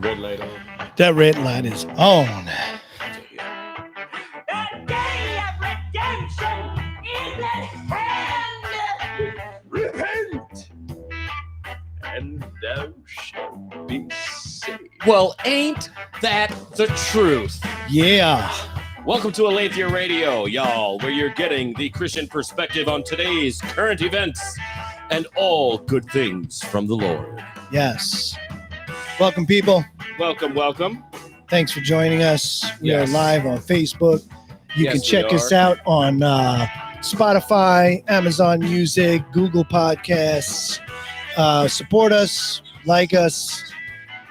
that red light on? That red light is on. The day of redemption is at hand. Repent, and thou shalt be saved. Well, ain't that the truth? Yeah. Welcome to Aletheia Radio, y'all, where you're getting the Christian perspective on today's current events and all good things from the Lord. Yes. Welcome, people. Welcome, welcome. Thanks for joining us. We Yes. are live on Facebook. You Yes, can check we us are. out on Spotify, Amazon Music, Google Podcasts. Support us, like us.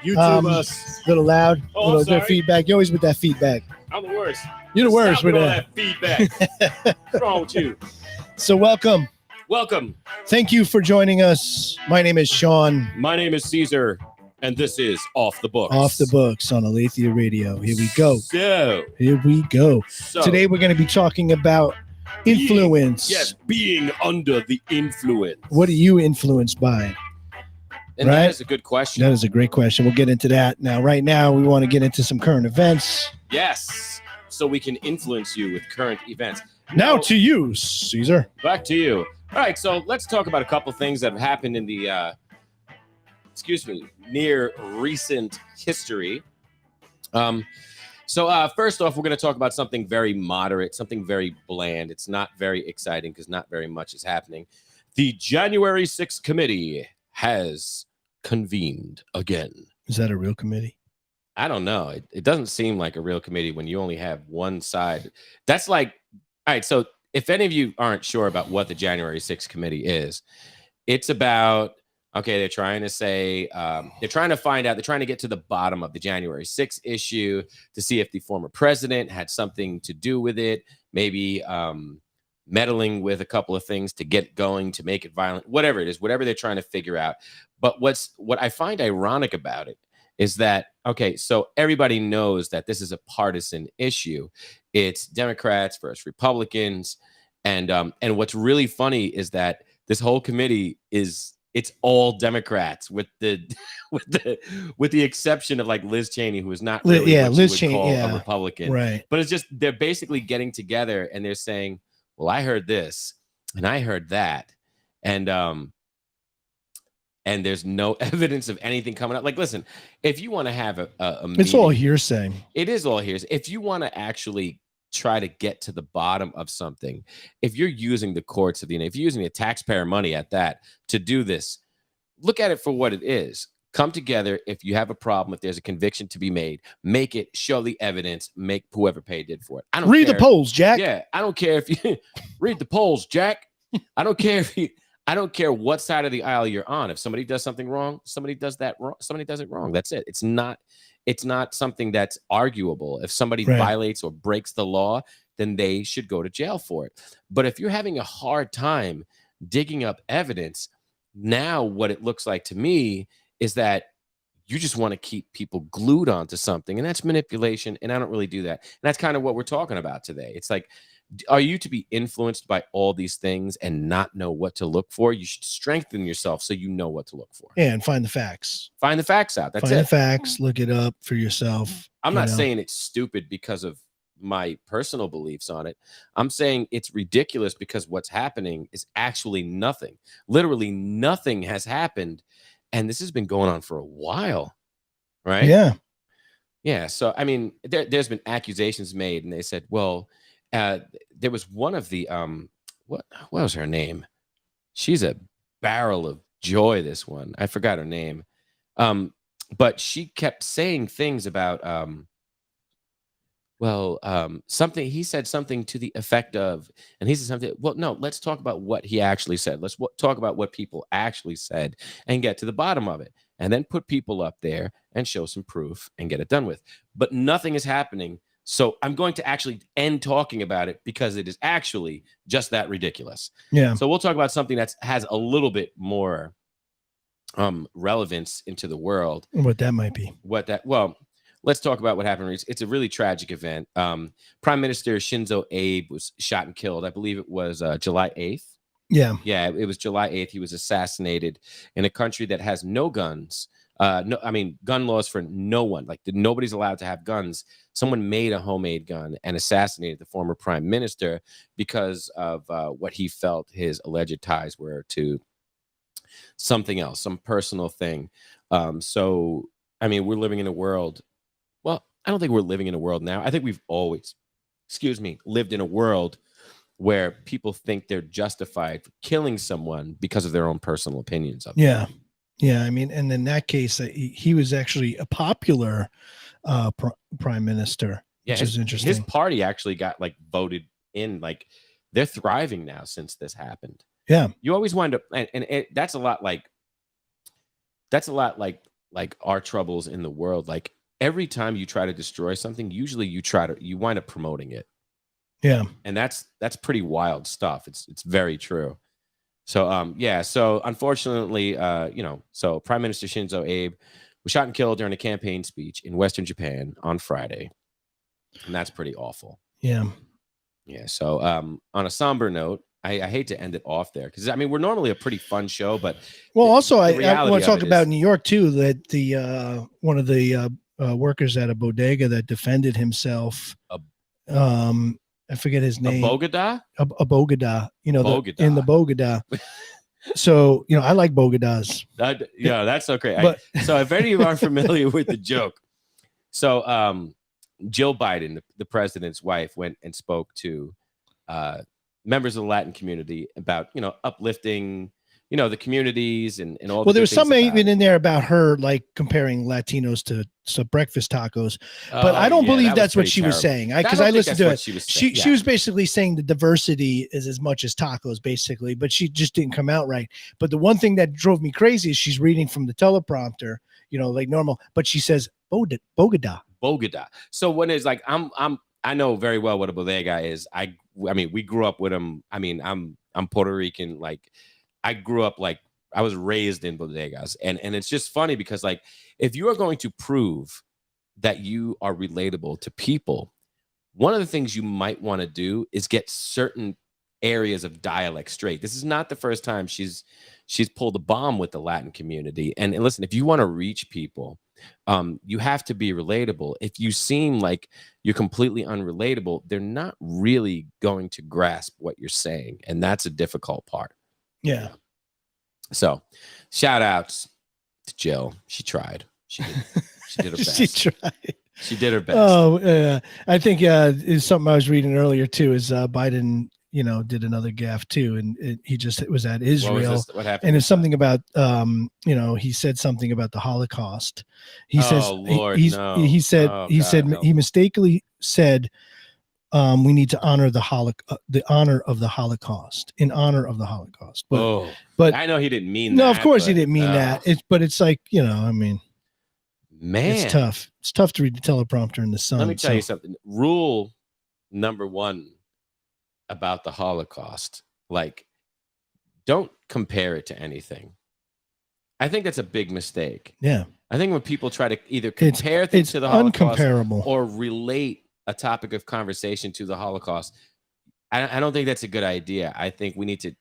YouTube us. A little loud, Oh, little I'm sorry. feedback. You're always with that feedback. I'm the worst. You're the worst Stop with all that. that feedback. What's wrong with you? So welcome. Welcome. Thank you for joining us. My name is Sean. My name is Caesar, and this is Off the Books. Off the Books on Aletheia Radio. Here we go. So, Here we go. Today we're going to be talking about influence. Yes, being under the influence. What are you influenced by? And Right? that is a good question. That is a great question. We'll get into that. Now, right now, we want to get into some current events. Yes, so we can influence you with current events. Now to you, Caesar. Back to you. All right, so let's talk about a couple things that have happened in the, near recent history. So first off, we're going to talk about something very moderate, something very bland. It's not very exciting because not very much is happening. The January 6th committee has convened again. Is that a real committee? I don't know. It doesn't seem like a real committee when you only have one side. That's like, all right, so if any of you aren't sure about what the January 6th committee is, it's about, okay, they're trying to say, they're trying to find out, they're trying to get to the bottom of the January 6th issue to see if the former president had something to do with it, maybe meddling with a couple of things to get going, to make it violent, whatever it is, whatever they're trying to figure out. But what I find ironic about it is that, okay, so everybody knows that this is a partisan issue. It's Democrats versus Republicans. And what's really funny is that this whole committee it's all Democrats with the with the exception of like Liz Cheney, who is not really what Liz you would Cheney, call yeah. a Republican. Right. But it's just they're basically getting together and they're saying, well, I heard this and I heard that. And there's no evidence of anything coming up. Like, listen, if you want to have a It's all meeting, hearsay. it is all hearsay. If you want to actually try to get to the bottom of something, if you're using the courts of the Union, if you're using the taxpayer money at that to do this, look at it for what it is. Come together. If you have a problem, if there's a conviction to be made, make it, show the evidence, make whoever paid did for it. I don't Read care. the polls, Jack. Yeah, I don't care if you read the polls, Jack. I don't care if you. I don't care what side of the aisle you're on. If somebody does something wrong, somebody does that wrong. Somebody does it wrong. That's it. It's not something that's arguable. If somebody Right. violates or breaks the law, then they should go to jail for it. But if you're having a hard time digging up evidence, now what it looks like to me is that you just want to keep people glued onto something, and that's manipulation. And I don't really do that. And that's kind of what we're talking about today. It's like, are you to be influenced by all these things and not know what to look for? You should strengthen yourself so you know what to look for. Yeah, and find the facts. Find the facts out. That's Find the it. facts. Look it up for yourself. I'm you not know. saying it's stupid because of my personal beliefs on it. I'm saying it's ridiculous because what's happening is actually nothing. Literally nothing has happened. And this has been going on for a while. Right? Yeah. Yeah. So, I mean, there's been accusations made, and they said, well, there was one of the what was her name? She's a barrel of joy, this one. I forgot her name. But she kept saying things about something. He said something to the effect of, and he said something. Well, no, let's talk about what he actually said. Let's talk about what people actually said and get to the bottom of it, and then put people up there and show some proof and get it done with. But nothing is happening. So I'm going to actually end talking about it because it is actually just that ridiculous. Yeah. So we'll talk about something that has a little bit more relevance into the world. What that might be. Let's talk about what happened. It's a really tragic event. Prime Minister Shinzo Abe was shot and killed. I believe it was July 8th. Yeah. Yeah, it was July 8th. He was assassinated in a country that has no guns. No, I mean, gun laws for no one. Like nobody's allowed to have guns. Someone made a homemade gun and assassinated the former prime minister because of what he felt his alleged ties were to something else, some personal thing. So, I mean, we're living in a world. Well, I don't think we're living in a world now. I think we've always, lived in a world where people think they're justified for killing someone because of their own personal opinions of Yeah. Yeah. I mean, and in that case, he was actually a popular prime minister, which is interesting. His party actually got like voted in, like they're thriving now since this happened. Yeah. You always wind up, and that's a lot like our troubles in the world. Like every time you try to destroy something, usually you wind up promoting it. Yeah. And that's pretty wild stuff. It's very true. So so unfortunately, so Prime Minister Shinzo Abe was shot and killed during a campaign speech in Western Japan on Friday. And that's pretty awful. Yeah. Yeah. So on a somber note, I hate to end it off there because I mean we're normally a pretty fun show, but also I want to talk about New York too. That the one of the workers at a bodega that defended himself. I forget his name. A Bogota? A Bogota. You know, Bogota. In the Bogota. So, you know, I like Bogotas. Yeah, that's okay. So if any of you are familiar with the joke, so Jill Biden, the president's wife, went and spoke to members of the Latin community about, uplifting, the communities and all. Well, there was something even in there about her like comparing Latinos to breakfast tacos, but I don't believe that's what she was saying. Because I listened to it. She was basically saying the diversity is as much as tacos, basically, but she just didn't come out right. But the one thing that drove me crazy is she's reading from the teleprompter, like normal, but she says Bogota. So when it's like I know very well what a bodega is. I mean, we grew up with them. I mean, I'm Puerto Rican, like. I grew up like I was raised in bodegas, and it's just funny because like if you are going to prove that you are relatable to people, one of the things you might want to do is get certain areas of dialect straight. This is not the first time she's pulled a bomb with the Latin community. And listen, if you want to reach people, you have to be relatable. If you seem like you're completely unrelatable, they're not really going to grasp what you're saying, and that's a difficult part. Yeah. So, shout outs to Jill. She tried. She did her best. She did her best. Oh, I think is something I was reading earlier too. Is Biden, did another gaffe too, and he just was at Israel. What happened? And it's something about he said something about the Holocaust. He says, Lord, he said he mistakenly said. We need to honor the honor of the Holocaust in honor of the Holocaust. But I know he didn't mean that. No, of course he didn't mean that. It's like, I mean, man, it's tough. It's tough to read the teleprompter in the sun. Let me tell you something. Rule number 1 about the Holocaust, like, don't compare it to anything. I think that's a big mistake. Yeah. I think when people try to either compare things to the Holocaust uncomparable or relate a topic of conversation to the Holocaust, I don't think that's a good idea. I think we need to,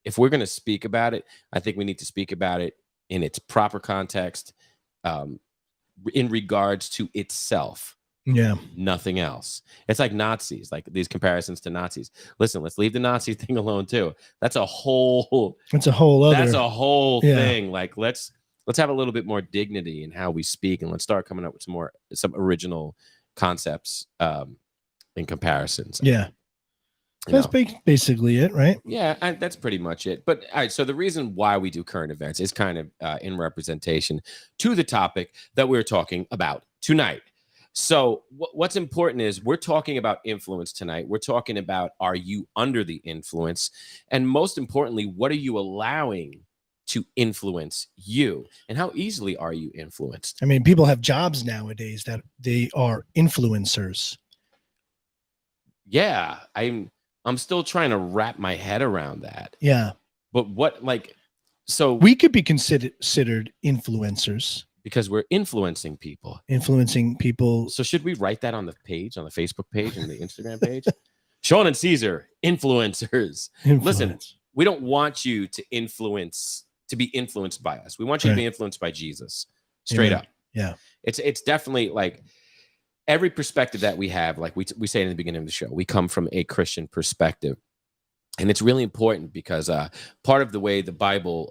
if we're going to speak about it, I think we need to speak about it in its proper context, in regards to itself. Yeah. Nothing else. It's like Nazis, like these comparisons to Nazis. Listen, let's leave the Nazi thing alone too. That's a whole thing. Like let's have a little bit more dignity in how we speak, and let's start coming up with some original concepts and comparisons. Yeah. That's basically it, right? Yeah, that's pretty much it. But all right, so the reason why we do current events is kind of in representation to the topic that we're talking about tonight. So what's important is we're talking about influence tonight. We're talking about, are you under the influence? And most importantly, what are you allowing to influence you, and how easily are you influenced? I mean, people have jobs nowadays that they are influencers. Yeah, I'm still trying to wrap my head around that. Yeah. But so we could be considered influencers because we're influencing people. So should we write that on the page, on the Facebook page and the Instagram page? Sean and Caesar, influencers. Listen, we don't want you to be influenced by us. We want you to be influenced by Jesus. straight Amen. up. Yeah. It's definitely like every perspective that we have, like we say in the beginning of the show, we come from a Christian perspective. And it's really important because part of the way the Bible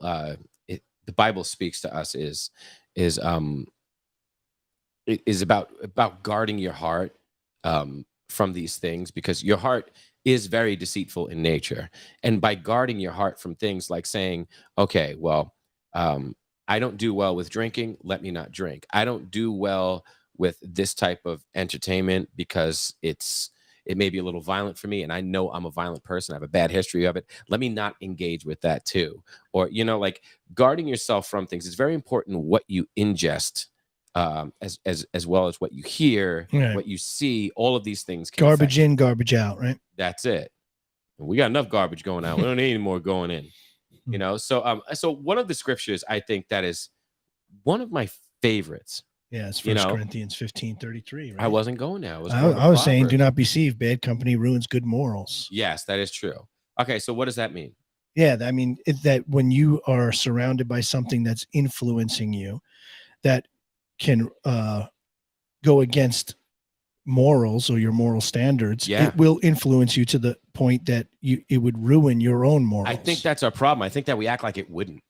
speaks to us is about guarding your heart from these things, because your heart is very deceitful in nature. And by guarding your heart from things like saying, okay, well, I don't do well with drinking, let me not drink. I don't do well with this type of entertainment because it may be a little violent for me, and I know I'm a violent person, I have a bad history of it, let me not engage with that too. Or, like guarding yourself from things. It's very important what you ingest, as well as what you hear, right. what you see. All of these things can garbage in, garbage out, right? That's it. We got enough garbage going out. We don't need any more going in. So one of the scriptures I think that is one of my favorites. Yeah, it's 1 Corinthians 15:33. Right? I wasn't going there. I was saying, do not be deceived. Bad company ruins good morals. Yes, that is true. Okay, so what does that mean? Yeah, I mean that when you are surrounded by something that's influencing you, that can go against morals or your moral standards, it will influence you to the point that it would ruin your own morals. I think that's our problem. I think that we act like it wouldn't.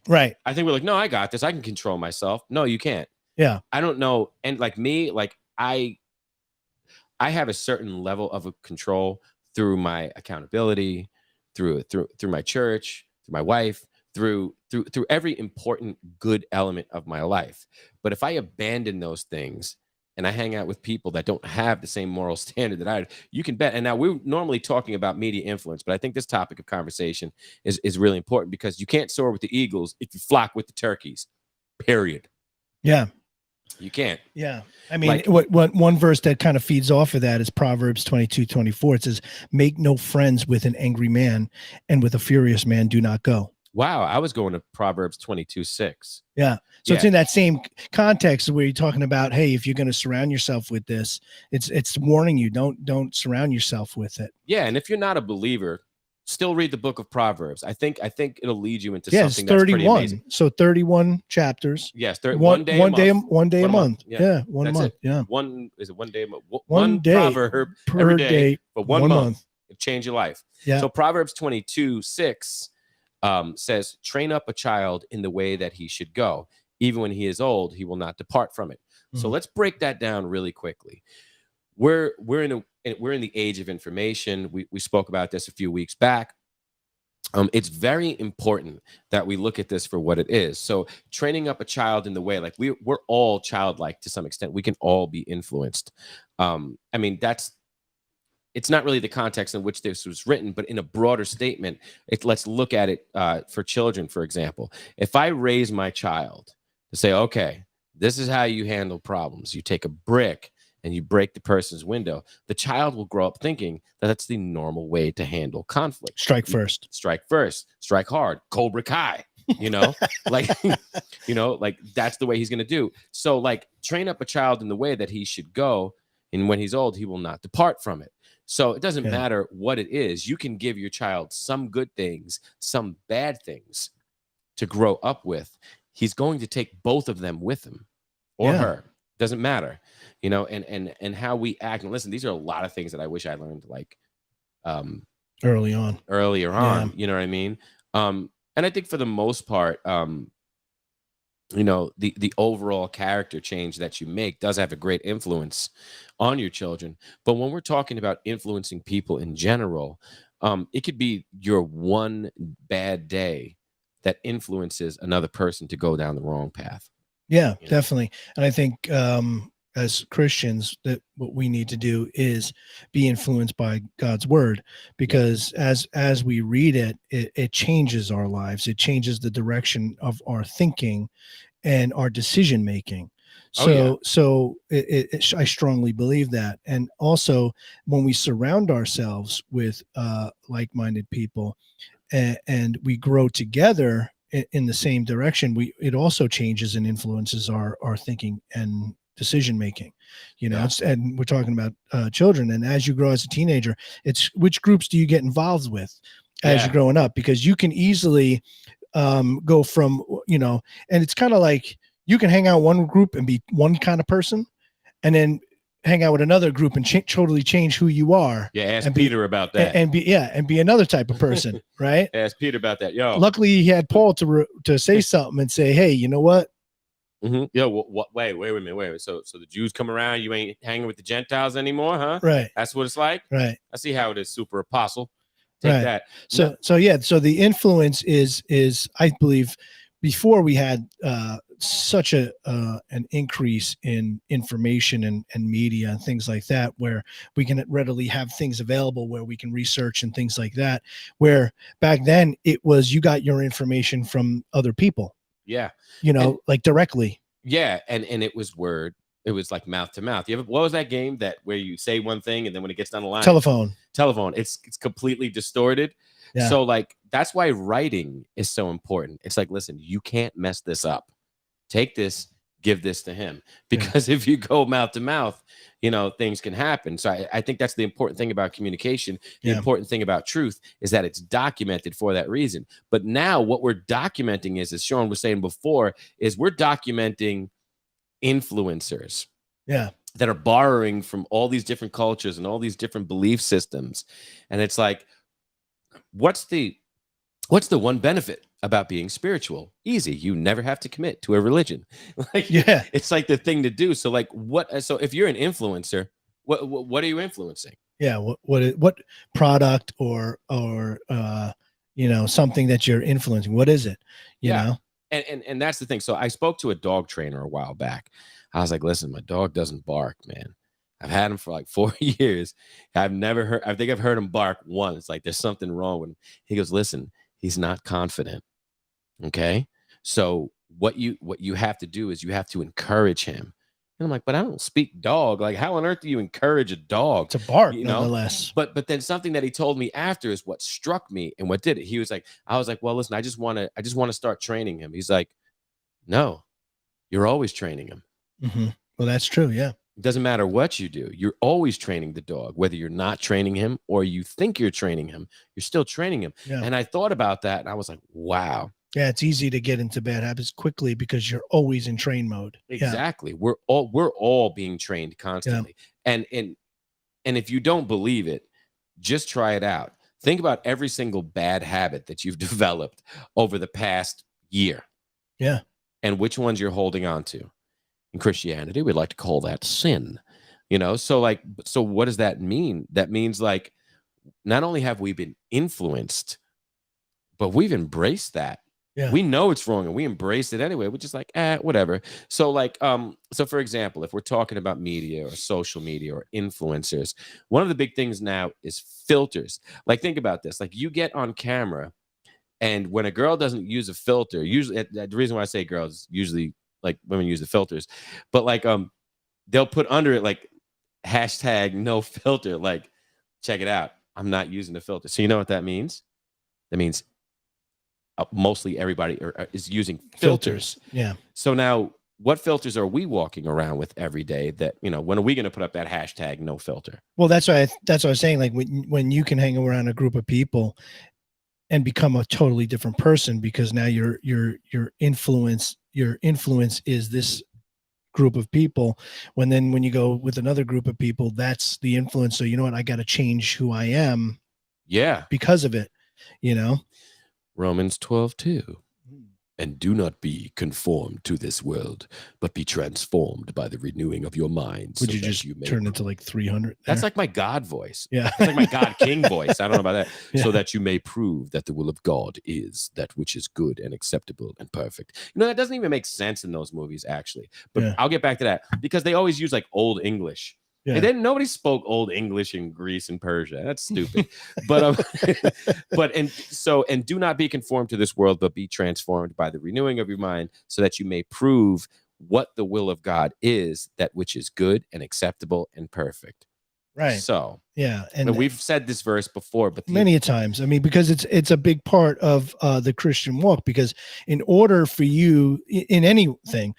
Right. I think we're like, no, I got this. I can control myself. No, you can't. Yeah. I don't know. And like me, like I have a certain level of control through my accountability, through my church, through my wife, through every important good element of my life. But if I abandon those things and I hang out with people that don't have the same moral standard that I, you can bet. And now we're normally talking about media influence, but I think this topic of conversation is really important, because you can't soar with the eagles if you flock with the turkeys, period. Yeah. You can't. Yeah. I mean, what one verse that kind of feeds off of that is Proverbs 22:24. It says, make no friends with an angry man, and with a furious man do not go. Wow. I was going to Proverbs 22:6. Yeah. So it's in that same context where you're talking about, hey, if you're going to surround yourself with this, it's warning you, don't surround yourself with it. Yeah. And if you're not a believer, still read the book of Proverbs. I think it'll lead you into something it's 31. That's pretty amazing. So 31 chapters. Yes, one day a month. Yeah, one That's month. it. Yeah. One day a month. One day proverb per every day for one month. It'll change your life. Yeah. So Proverbs 22:6 says, train up a child in the way that he should go. Even when he is old, he will not depart from it. So let's break that down really quickly. We're in the age of information. We spoke about this a few weeks back. It's very important that we look at this for what it is. So training up a child in the way, like we're all childlike to some extent. We can all be influenced. I mean, it's not really the context in which this was written, but in a broader statement, let's look at it for children, for example. If I raise my child to say, okay, this is how you handle problems. You take a brick and you break the person's window, the child will grow up thinking that that's the normal way to handle conflict. Strike first, strike hard, Cobra Kai, like that's the way he's going to do. So like train up a child in the way that he should go, and when he's old, he will not depart from it. So it doesn't matter what it is. You can give your child some good things, some bad things to grow up with. He's going to take both of them with him or her. Doesn't matter. And how we act. And listen, these are a lot of things that I wish I learned earlier on. You know what I mean? And I think for the most part, the overall character change that you make does have a great influence on your children. But when we're talking about influencing people in general, it could be your one bad day that influences another person to go down the wrong path. Yeah, definitely. And I think as Christians, that what we need to do is be influenced by God's word, because as we read it, it changes our lives. It changes the direction of our thinking and our decision making. So I strongly believe that. And also when we surround ourselves with like-minded people and we grow together in the same direction, it also changes and influences our thinking and decision making. And we're talking about children. And as you grow as a teenager, it's which groups do you get involved with as you're growing up? Because you can easily go from, and it's kind of like you can hang out one group and be one kind of person, and then hang out with another group and totally change who you are. Yeah, ask Peter about that. And be another type of person, right? Ask Peter about that. Yo. Luckily, he had Paul to say something and say, hey, you know what? Yo, wait a minute. So the Jews come around, you ain't hanging with the Gentiles anymore, huh? Right. That's what it's like? Right. I see how it is, super apostle. Take that. So the influence is I believe before we had such an increase in information and media and things like that, where we can readily have things available where we can research and things like that, where back then it was you got your information from other people. Yeah. Like directly. Yeah. And it was word. It was like mouth to mouth. What was that game where you say one thing and then when it gets down the line? Telephone. It's completely distorted. Yeah. So like, that's why writing is so important. It's like, listen, you can't mess this up. Take this, give this to him. Because if you go mouth to mouth, things can happen. So I think that's the important thing about communication. The important thing about truth is that it's documented for that reason. But now what we're documenting is, as Sean was saying before, is we're documenting influencers that are borrowing from all these different cultures and all these different belief systems. And it's like, what's the one benefit about being spiritual? Easy. You never have to commit to a religion. It's like the thing to do. So like so if you're an influencer, what are you influencing? Yeah. What product or something that you're influencing? What is it? You know? And that's the thing. So I spoke to a dog trainer a while back. I was like, listen, my dog doesn't bark, man. I've had him for like 4 years. I think I've heard him bark once. Like there's something wrong with him. He goes, listen, he's not confident. Okay. So what you have to do is you have to encourage him. And I'm like, but I don't speak dog. Like, how on earth do you encourage a dog to bark? Nonetheless. But then something that he told me after is what struck me and what did it. He was like, I was like, well, listen, I just want to start training him. He's like, no, you're always training him. Mm-hmm. Well, that's true. Yeah. It doesn't matter what you do. You're always training the dog, whether you're not training him or you think you're training him, you're still training him. Yeah. And I thought about that and I was like, wow. Yeah, it's easy to get into bad habits quickly because you're always in train mode. Exactly. Yeah. We're all being trained constantly. Yeah. And if you don't believe it, just try it out. Think about every single bad habit that you've developed over the past year. Yeah. And which ones you're holding on to. In Christianity, we'd like to call that sin. So what does that mean? That means like not only have we been influenced, but we've embraced that. Yeah. We know it's wrong and we embrace it anyway. We're just like, whatever. So like, so for example, if we're talking about media or social media or influencers, one of the big things now is filters. Like, think about this. Like, you get on camera and when a girl doesn't use a filter, usually the reason why I say girls, usually like women use the filters, but like, they'll put under it, like #no filter. Like, check it out. I'm not using the filter. So you know what that means? That means mostly everybody is using filters. Yeah. So now what filters are we walking around with every day that, when are we going to put up that #no filter? Well, that's what I was saying. Like when you can hang around a group of people and become a totally different person because now your influence is this group of people. When you go with another group of people, that's the influence. So you know what? I got to change who I am. Yeah. Because of it, Romans 12:2. And do not be conformed to this world, but be transformed by the renewing of your mind. Would you just turn into like 300? That's like my God voice. Yeah. It's like my God King voice. I don't know about that. Yeah. So that you may prove that the will of God is that which is good and acceptable and perfect. That doesn't even make sense in those movies, actually. But I'll get back to that because they always use like Old English. Yeah. And then nobody spoke Old English in Greece and Persia. That's stupid. But do not be conformed to this world, but be transformed by the renewing of your mind, so that you may prove what the will of God is, that which is good and acceptable and perfect. Right. So yeah, and we've said this verse before, but many a times. I mean, because it's a big part of the Christian walk. Because in order for you in anything,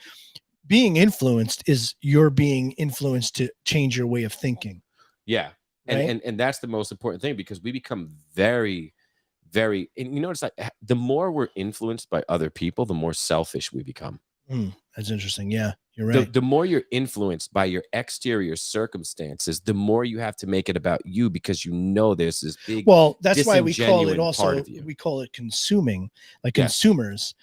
being influenced is you're being influenced to change your way of thinking. Yeah. And and that's the most important thing, because we become very, very, and it's like the more we're influenced by other people, the more selfish we become. That's interesting. Yeah, you're right. The more you're influenced by your exterior circumstances, the more you have to make it about you, because you know there's this big. Well, that's why we call it we call it consuming, like consumers.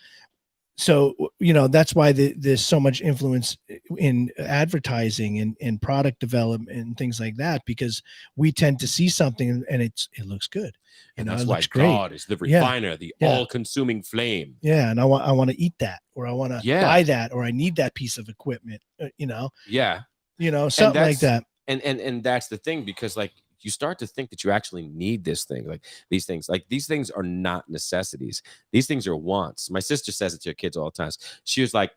So, that's why there's so much influence in advertising and product development and things like that, because we tend to see something and it looks good. And that's why God is the refiner, the all-consuming flame. Yeah, and I want to eat that, or I want to buy that, or I need that piece of equipment. Yeah, something like that. And that's the thing, because like you start to think that you actually need this thing, like these things are not necessities. These things are wants. My sister says it to her kids all the time. She was like,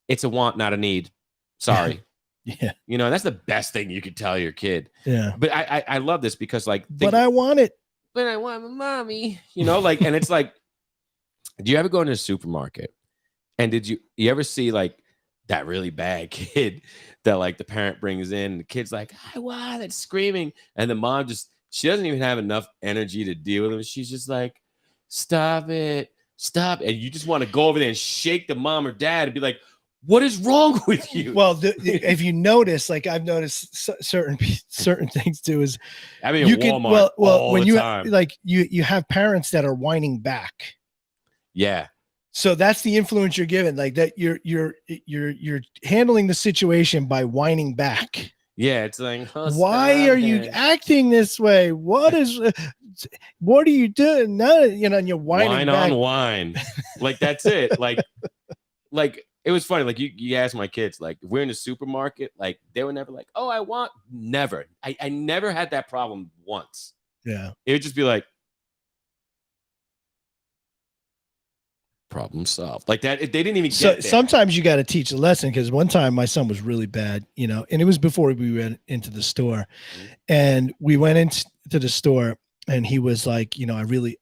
"It's a want, not a need." Sorry. Yeah. That's the best thing you could tell your kid. Yeah. But I love this, because like, but I want it. But I want my mommy, like, and it's like, do you ever go into a supermarket and did you ever see like that really bad kid that like the parent brings in, and the kid's like, I want it, screaming, and the mom she doesn't even have enough energy to deal with him. She's just like, stop it, and you just want to go over there and shake the mom or dad and be like, what is wrong with you? Well, if you notice, like I've noticed certain things too, is you can Walmart when you time. Like you have parents that are whining back. Yeah. So that's the influence you're given, like that you're handling the situation by whining back. Yeah, it's like, why are you acting this way? What are you doing? No, and you're whining wine back. on wine. Like that's it. Like it was funny. Like you ask my kids, like if we're in the supermarket, like they were never like, oh, I want, never. I never had that problem once. Yeah. It would just be like, problem solved, like that. They didn't even get there. Sometimes you got to teach a lesson, because one time my son was really bad, and it was before we went into the store. And we went into the store and he was like, I really,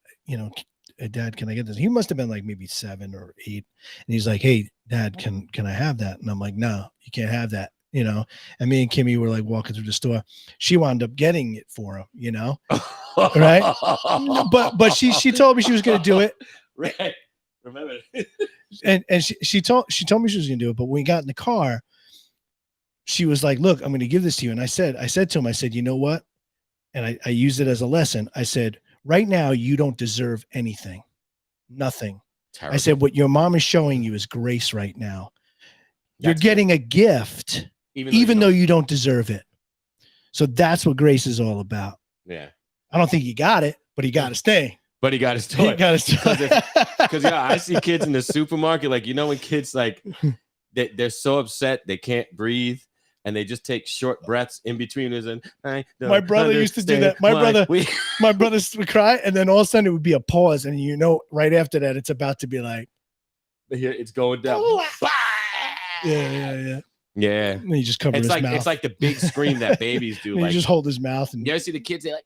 Dad, can I get this? He must have been like maybe 7 or 8. And he's like, hey, Dad, can I have that? And I'm like, no, you can't have that. And me and Kimmy were like walking through the store. She wound up getting it for him, right? But she told me she was going to do it. Right. Remember. and she told me she was going to do it. But when we got in the car, she was like, look, I'm going to give this to you. And I said to him, I said, you know what? And I used it as a lesson. I said, right now, you don't deserve anything. Nothing. Terrible. I said, what your mom is showing you is grace right now. You're getting a gift, even though you don't deserve it. So that's what grace is all about. Yeah. I don't think he got it, but he got to stay. But he got his toy. Because I see kids in the supermarket, like, when kids like they're so upset they can't breathe and they just take short breaths in between. My brother used to do that. My brother would cry, and then all of a sudden it would be a pause, and right after that it's about to be like, it's going down. Yeah. Yeah. And he just covers his mouth. It's like the big scream that babies do. Like, you just hold his mouth, and you ever see the kids? They like.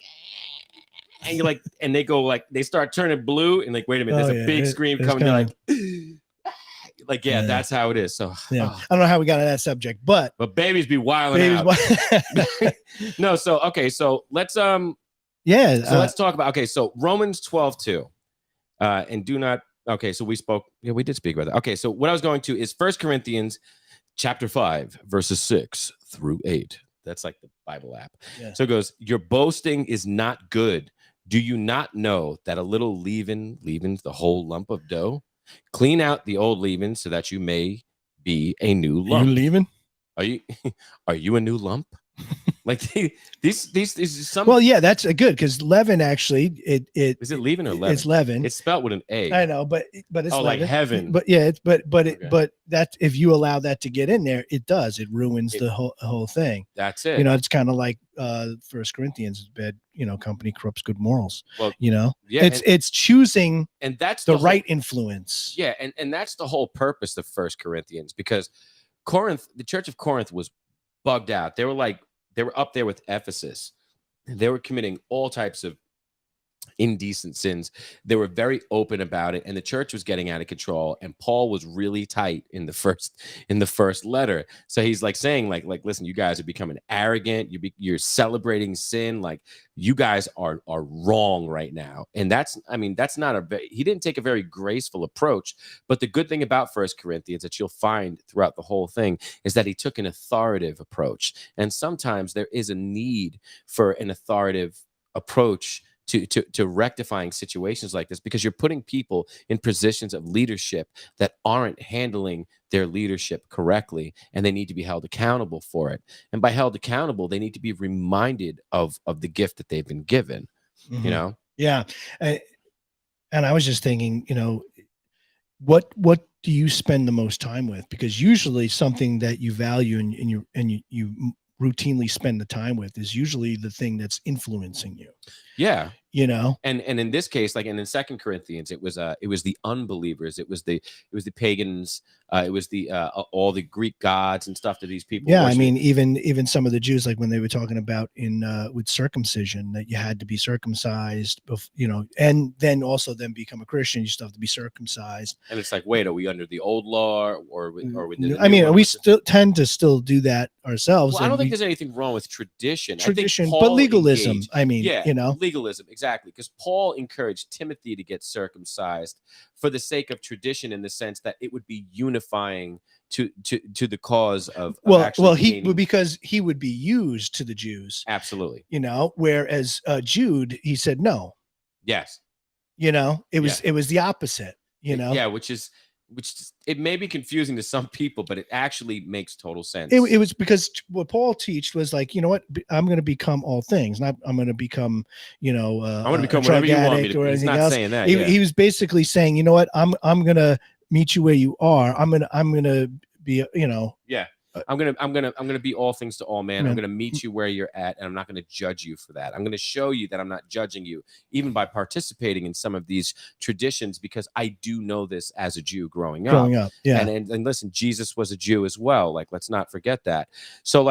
And you're like, and they go like, they start turning blue, and like, wait a minute, there's a big scream coming. They're like, that's how it is. So I don't know how we got on that subject, but babies be wilding out. No, so let's let's talk about so Romans 12:2, and do not. Okay, so we did speak about that. Okay, so what I was going to is 1 Corinthians chapter 5 verses 6 through 8. That's like the Bible app. Yeah. So it goes, your boasting is not good. Do you not know that a little leaven leavens the whole lump of dough? Clean out the old leaven so that you may be a new lump. You leaving? Are you a new lump? Like these some. Well, yeah, that's good, because leaven actually is it leaven or leaven? It's leaven. It's spelled with an A. I know, but it's leaven. Like heaven. But yeah, but that, if you allow that to get in there, it ruins the whole thing. That's it. It's kind of like 1 Corinthians, bad company corrupts good morals. Well, it's choosing, and that's the right influence. Yeah, and that's the whole purpose of 1 Corinthians, because Corinth, the church of Corinth, was bugged out. They were up there with Ephesus. They were committing all types of indecent sins. They were very open about it, and the church was getting out of control, and Paul was really tight in the first letter. So he's like saying like listen, you guys are becoming arrogant, you're celebrating sin, like you guys are wrong right now. And that's not he didn't take a very graceful approach. But the good thing about First Corinthians that you'll find throughout the whole thing is that he took an authoritative approach. And sometimes there is a need for an authoritative approach to rectifying situations like this, because you're putting people in positions of leadership that aren't handling their leadership correctly, and they need to be held accountable for it. And by held accountable, they need to be reminded of the gift that they've been given. You know? Yeah. And I was just thinking, what do you spend the most time with? Because usually something that you value and you routinely spend the time with is usually the thing that's influencing you. Yeah. And in this case, like, and in 2 Corinthians, it was the unbelievers, it was the pagans, it was the all the Greek gods and stuff that these people worship. I mean, even some of the Jews, like when they were talking about with circumcision, that you had to be circumcised, and then also become a Christian, you still have to be circumcised. And it's like, wait, are we under the old law or we we still tend to do that ourselves? Well, I don't think there's anything wrong with tradition, but legalism. Legalism, exactly, because Paul encouraged Timothy to get circumcised for the sake of tradition, in the sense that it would be unifying to the cause of because he would be used to the Jews. Absolutely. Whereas Jude, he said no. Yes. It was the opposite. Yeah, which it may be confusing to some people, but it actually makes total sense. It was because what Paul teached was like, you know what, I'm going to become all things. Not I'm going to become, I'm going to become whatever you want me to be. He's not else. Saying that. He was basically saying, you know what, I'm going to meet you where you are. I'm going to be, Yeah. I'm gonna be all things to all men. I'm gonna meet you where you're at, and I'm not gonna judge you for that. I'm gonna show you that I'm not judging you, even by participating in some of these traditions, because I do know this as a Jew growing up. Yeah. And listen, Jesus was a Jew as well. Like, let's not forget that. So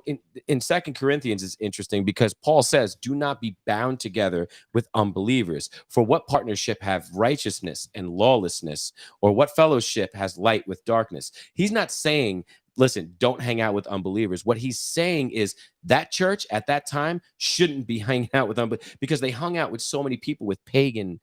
in 2 Corinthians is interesting because Paul says, do not be bound together with unbelievers. For what partnership have righteousness and lawlessness, or what fellowship has light with darkness? He's not saying, listen, don't hang out with unbelievers. What he's saying is that church at that time shouldn't be hanging out with unbelievers, because they hung out with so many people with pagan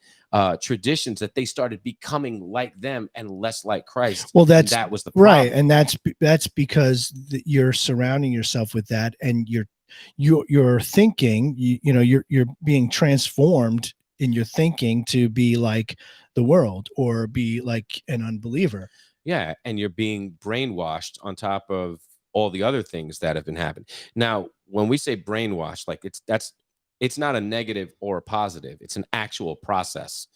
traditions that they started becoming like them and less like Christ. Well, that was the problem. Right, and that's because you're surrounding yourself with that, and you're thinking, you're being transformed in your thinking to be like the world or be like an unbeliever. Yeah, and you're being brainwashed on top of all the other things that have been happening. Now, when we say brainwashed, like it's not a negative or a positive. It's an actual process.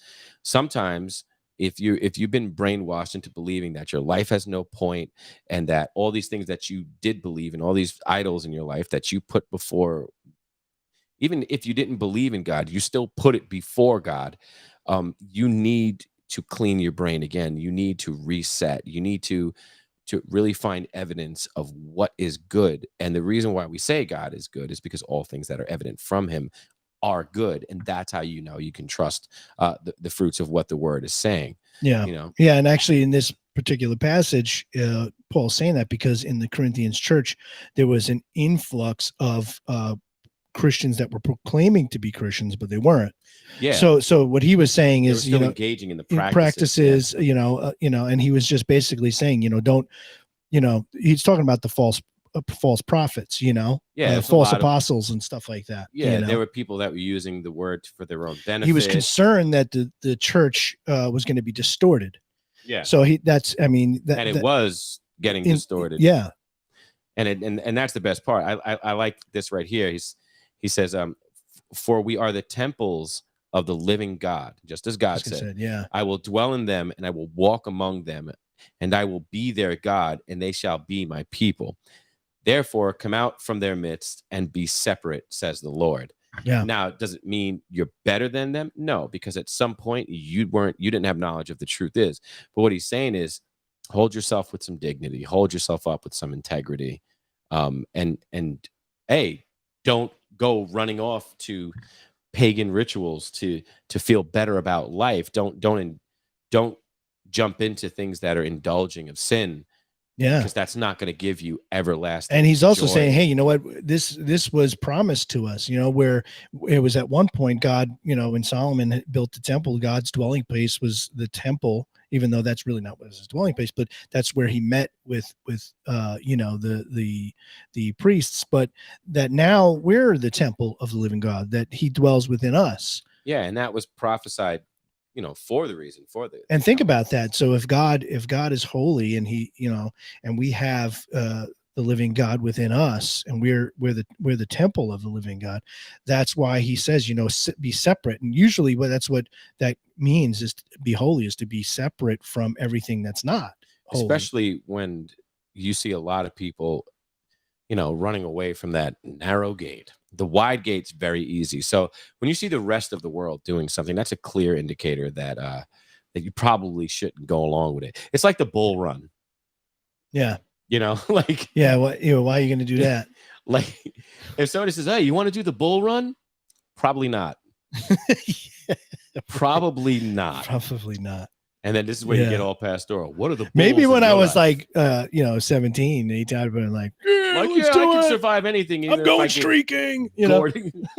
Sometimes if you've been brainwashed into believing that your life has no point, and that all these things that you did believe in, all these idols in your life that you put before, even if you didn't believe in God, you still put it before God. You need to clean your brain again. You need to reset. You need to really find evidence of what is good. And the reason why we say God is good is because all things that are evident from him are good. And that's how you can trust the fruits of what the word is saying. Yeah. Yeah. And actually in this particular passage, Paul's saying that because in the Corinthians church, there was an influx of Christians that were proclaiming to be Christians, but they weren't. Yeah. So what he was saying is, engaging in the practices, and he was just basically saying, don't, he's talking about the false prophets, false apostles and stuff like that. Yeah. There were people that were using the word for their own benefit. He was concerned that the church was going to be distorted. Yeah. So it was getting distorted. Yeah. And that's the best part. I like this right here. He says, for we are the temples of the living God, just as God said, yeah, I will dwell in them and I will walk among them, and I will be their God, and they shall be my people. Therefore, come out from their midst and be separate, says the Lord. Yeah. Now, does it mean you're better than them? No, because at some point you didn't have knowledge of the truth is. But what he's saying is, hold yourself with some dignity, hold yourself up with some integrity, and don't go running off to pagan rituals to feel better about life. Don't jump into things that are indulging of sin. Yeah, because that's not going to give you everlasting. And he's also joy. saying, hey, you know what? This was promised to us, where it was at one point, God, when Solomon had built the temple, God's dwelling place was the temple, even though that's really not what his dwelling place, but that's where he met with the priests. But that now we're the temple of the living God, that he dwells within us. Yeah. And that was prophesied, for the reason and think about that. So if God is holy and he, and we have the living God within us, and we're the temple of the living God, that's why he says, be separate. And usually that's what that means, is to be holy, is to be separate from everything that's not holy. Especially when you see a lot of people, running away from that narrow gate. The wide gate's very easy. So when you see the rest of the world doing something, that's a clear indicator that you probably shouldn't go along with it. It's like the bull run. Yeah. Like, yeah. Why are you going to do that? Like, if somebody says, hey, you want to do the bull run? Probably not. Probably not. Probably not. And then this is where you get all pastoral. What are the bulls? Maybe when I was like 17, 18, I'd been like, I can survive anything. I'm going streaking,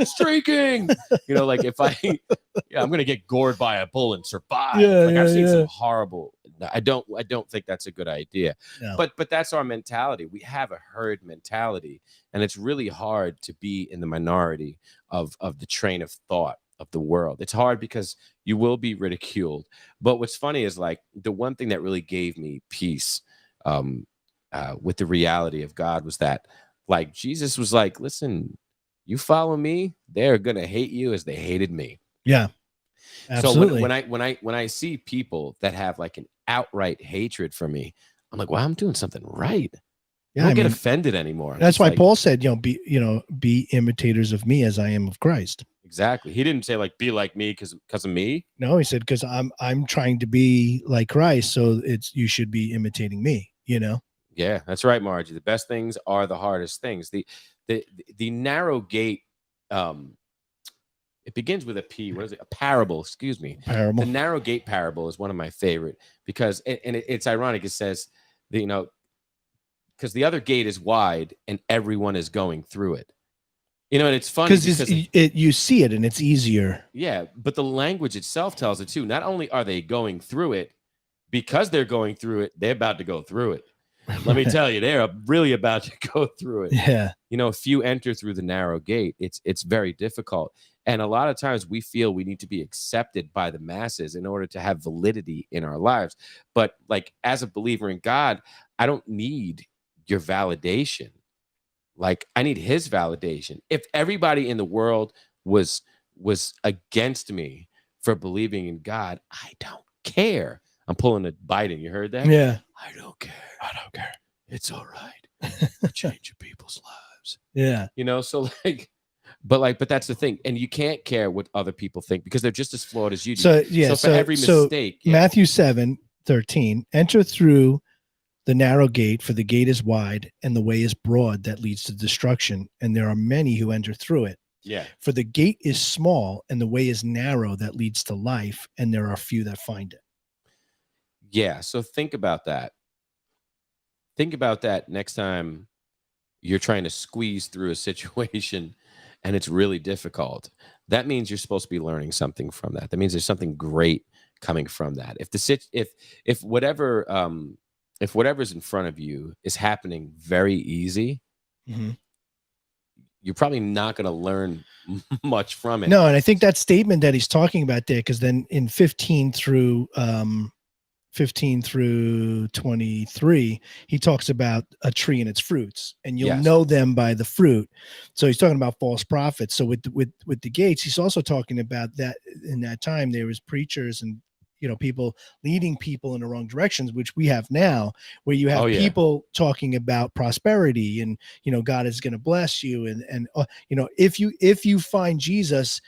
streaking. Like if I'm gonna get gored by a bull and survive. I've seen some horrible. I don't think that's a good idea. No. But that's our mentality. We have a herd mentality, and it's really hard to be in the minority of the train of thought of the world. It's hard because you will be ridiculed. But what's funny is, like, the one thing that really gave me peace with the reality of God was that, like, Jesus was like, listen, you follow me, they're gonna hate you as they hated me. Yeah, absolutely. So when I see people that have like an outright hatred for me, I'm like, well, I'm doing something right. Yeah, I don't get offended anymore. That's why Paul said, be imitators of me as I am of Christ. Exactly. He didn't say like be like me because of me. No, he said because I'm trying to be like Christ, so you should be imitating me. Yeah, that's right, Margie. The best things are the hardest things. The narrow gate. It begins with a P. What is it? A parable. Excuse me. Parable. The narrow gate parable is one of my favorite because it's ironic. It says because the other gate is wide and everyone is going through it. And it's funny because you see it and it's easier. Yeah, but the language itself tells it too. Not only are they going through it, because they're going through it, they're about to go through it. Let me tell you, they're really about to go through it. Yeah. If you enter through the narrow gate, it's very difficult. And a lot of times we feel we need to be accepted by the masses in order to have validity in our lives. But like, as a believer in God, I don't need your validation. Like, I need his validation. If everybody in the world was against me for believing in God, I don't care. I'm pulling a Biden. You heard that? Yeah. I don't care. It's all right. Changing people's lives. Yeah. So but that's the thing. And you can't care what other people think because they're just as flawed as you do. So for every mistake. Matthew 7:13, enter through the narrow gate, for the gate is wide and the way is broad that leads to destruction, and there are many who enter through it. Yeah. For the gate is small and the way is narrow that leads to life, and there are few that find it. Yeah. So think about that. Think about that next time you're trying to squeeze through a situation and it's really difficult. That means you're supposed to be learning something from that. That means there's something great coming from that. If whatever's in front of you is happening very easy, mm-hmm. you're probably not going to learn much from it. No, and I think that statement that he's talking about there, because then in 15 through 23, he talks about a tree and its fruits, and you'll know them by the fruit. So he's talking about false prophets. So with the gates, he's also talking about that in that time there was preachers and people leading people in the wrong directions, which we have now, where you have people talking about prosperity and God is going to bless you, and if you find Jesus,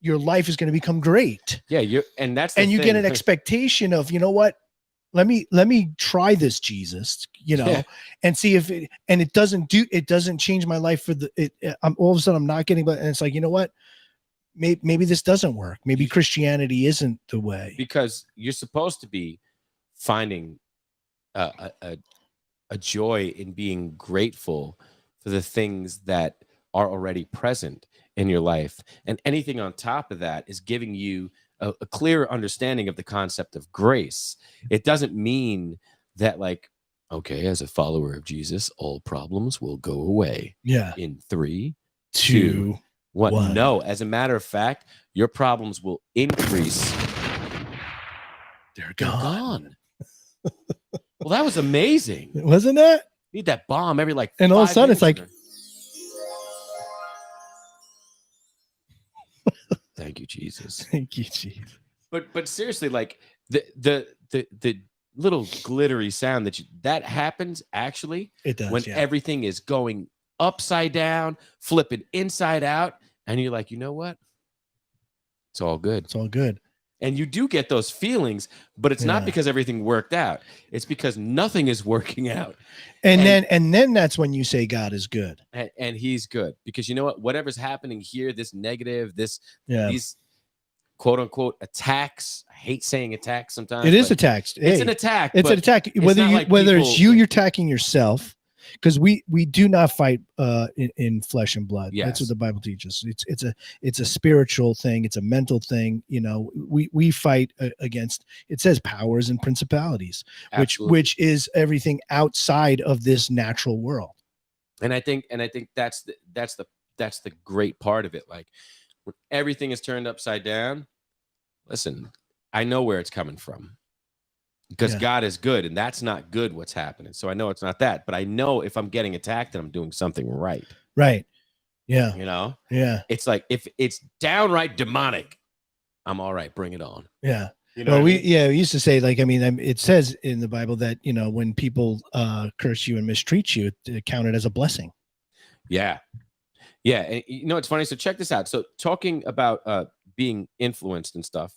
your life is going to become great. Yeah, you get an expectation of, what, let me try this Jesus, and see if it doesn't change my life I'm all of a sudden I'm not getting, but and it's like, what, maybe this doesn't work. Maybe Christianity isn't the way. Because you're supposed to be finding a joy in being grateful for the things that are already present in your life. And anything on top of that is giving you a clearer understanding of the concept of grace. It doesn't mean that, like, okay, as a follower of Jesus, all problems will go away. Yeah. In 3, 2, 1. No, as a matter of fact, your problems will increase. They're gone. Well, that was amazing. Wasn't it? Need that bomb every like. And all of a sudden, it's like. Thank you, Jesus. Thank you, Jesus. But seriously, like the little glittery sound that happens actually. It does when everything is going upside down, flipping inside out, and you're like, you know what? It's all good. It's all good. And you do get those feelings, but it's not because everything worked out. It's because nothing is working out. And then that's when you say God is good. And he's good. Because you know what? Whatever's happening here, this negative, these quote unquote attacks. I hate saying attacks sometimes. It is attacks. It's an attack. It's an attack. Whether it's you're attacking yourself. Because we do not fight in flesh and blood. Yes. That's what the Bible teaches. It's a spiritual thing. It's a mental thing. You know, we fight against. It says powers and principalities, which is everything outside of this natural world. And I think that's the great part of it. Like when everything is turned upside down. Listen, I know where it's coming from. Because God is good, and that's not good what's happening. So I know it's not that, but I know if I'm getting attacked, then I'm doing something right. Right. Yeah. You know? Yeah. It's like if it's downright demonic, I'm all right, bring it on. Yeah. You know well, we used to say, like, I mean, it says in the Bible that, you know, when people curse you and mistreat you, it counted as a blessing. Yeah. Yeah. And you know, it's funny. So check this out. So talking about being influenced and stuff.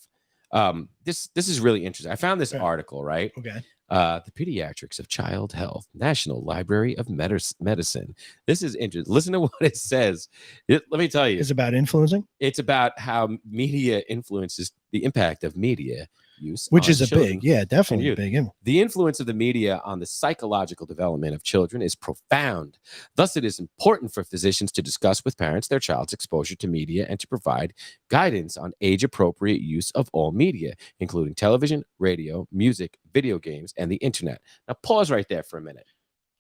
This is really interesting. I found this article, right? Okay. The Pediatrics of Child Health, National Library of Medicine. This is interesting. Listen to what it says. Let me tell you. It's about influencing? It's about how media influences the impact of media use. Which is definitely big. The influence of the media on the psychological development of children is profound. Thus, it is important for physicians to discuss with parents their child's exposure to media and to provide guidance on age-appropriate use of all media, including television, radio, music, video games, and the internet. Now, pause right there for a minute.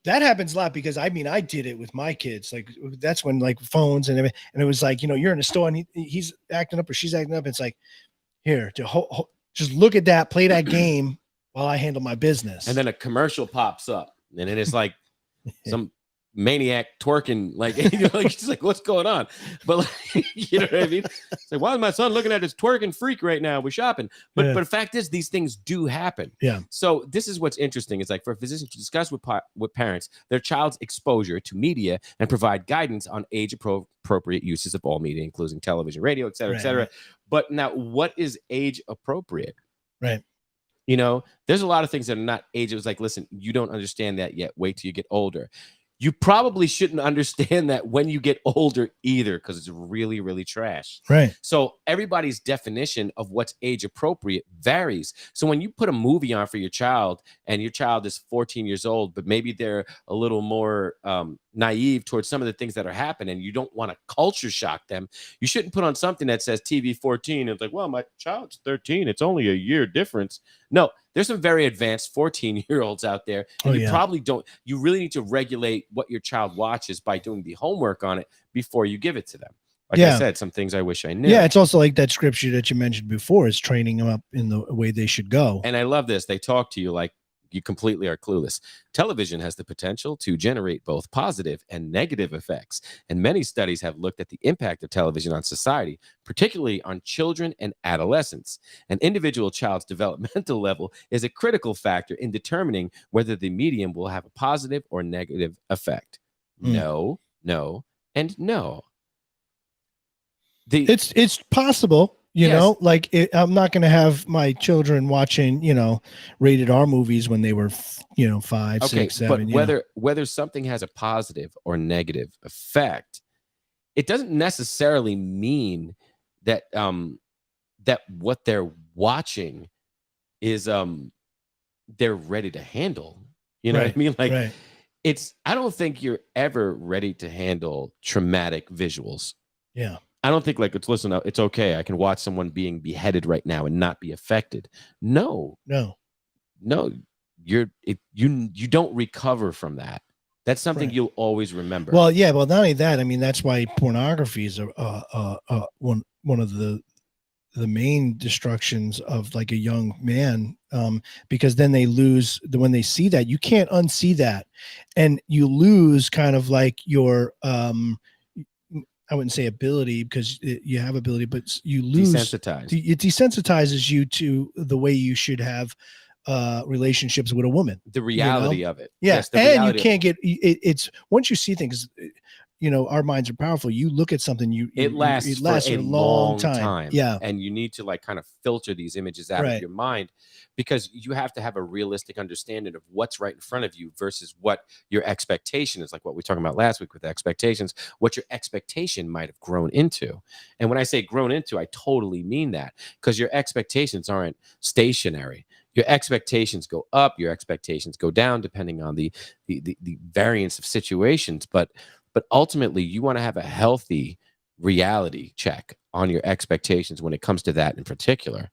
That happens a lot because I did it with my kids. Like that's when like phones and everything, and it was like, you know, you're in a store and he's acting up or she's acting up. It's like, here, just look at that, play that game while I handle my business. And then a commercial pops up, and then it's like some maniac twerking, like, you know, like, she's like, what's going on? But like, you know what I mean? It's like, why is my son looking at this twerking freak right now? We're shopping. But the fact is, these things do happen. Yeah. So this is what's interesting. It's like for physicians to discuss with parents their child's exposure to media and provide guidance on age-appropriate uses of all media, including television, radio, et cetera, et cetera. Right. But now, what is age appropriate? Right. You know, there's a lot of things that are not age. It was like, listen, you don't understand that yet. Wait till you get older. You probably shouldn't understand that when you get older either, because it's really, really trash. Right. So everybody's definition of what's age appropriate varies. So when you put a movie on for your child and your child is 14 years old, but maybe they're a little more naive towards some of the things that are happening, and you don't want to culture shock them, you shouldn't put on something that says TV 14. It's like, well, my child's 13. It's only a year difference. No, there's some very advanced 14-year-olds out there. And you really need to regulate what your child watches by doing the homework on it before you give it to them. Like I said, some things I wish I knew. Yeah, it's also like that scripture that you mentioned before is training them up in the way they should go. And I love this. They talk to you like you completely are clueless. Television has the potential to generate both positive and negative effects. And many studies have looked at the impact of television on society, particularly on children and adolescents. An individual child's developmental level is a critical factor in determining whether the medium will have a positive or negative effect. No, no, and no. It's possible. You know, like I'm not going to have my children watching, you know, rated R movies when they were, 5, 6, 7. But whether something has a positive or negative effect, it doesn't necessarily mean that what they're watching is they're ready to handle. You know what I mean? Like I don't think you're ever ready to handle traumatic visuals. Yeah. I don't think like it's okay. I can watch someone being beheaded right now and not be affected. No. You don't recover from that. That's something you'll always remember. Well, yeah. Well, not only that, I mean, that's why pornography is one of the main destructions of like a young man, because then they lose when they see that, you can't unsee that, and you lose kind of like your I wouldn't say ability, because you have ability, but you lose desensitized. It desensitizes you to the way you should have relationships with a woman. The reality of it. Yeah. Yes, and you can't get it's once you see things, our minds are powerful. You look at something, it lasts for a long time. Yeah. And you need to like kind of filter these images out of your mind, because you have to have a realistic understanding of what's right in front of you versus what your expectation is, like what we were talking about last week with expectations, what your expectation might have grown into. And when I say grown into, I totally mean that, because your expectations aren't stationary. Your expectations go up, your expectations go down, depending on the variance of situations. But ultimately, you want to have a healthy reality check on your expectations when it comes to that in particular.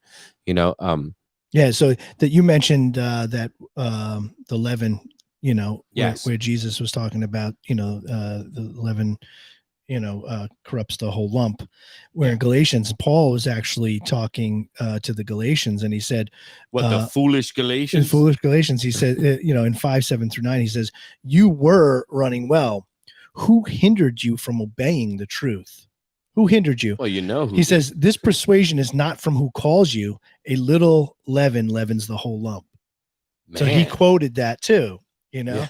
Yeah. So that you mentioned that the leaven, where Jesus was talking about, the leaven, corrupts the whole lump. Where in Galatians, Paul was actually talking to the Galatians, and he said, the foolish Galatians? Foolish Galatians. He said, in 5:7-9, he says, you were running well. Who hindered you from obeying the truth? Who hindered you? Well, he says, this persuasion is not from who calls you. A little leaven leavens the whole lump. Man. So he quoted that too, Yeah.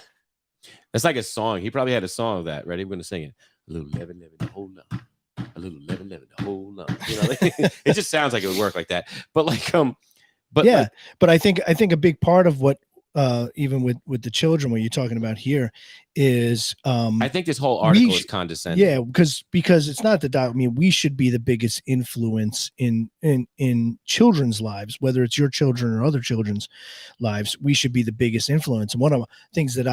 That's like a song. He probably had a song of that. Ready? We're going to sing it. A little leaven, leaven the whole lump. A little leaven, leaven the whole lump. It just sounds like it would work like that. But but I think a big part of what even with the children, what you're talking about here is I think this whole article is condescending. Yeah, because it's not I mean, we should be the biggest influence in children's lives, whether it's your children or other children's lives. We should be the biggest influence. And one of the things that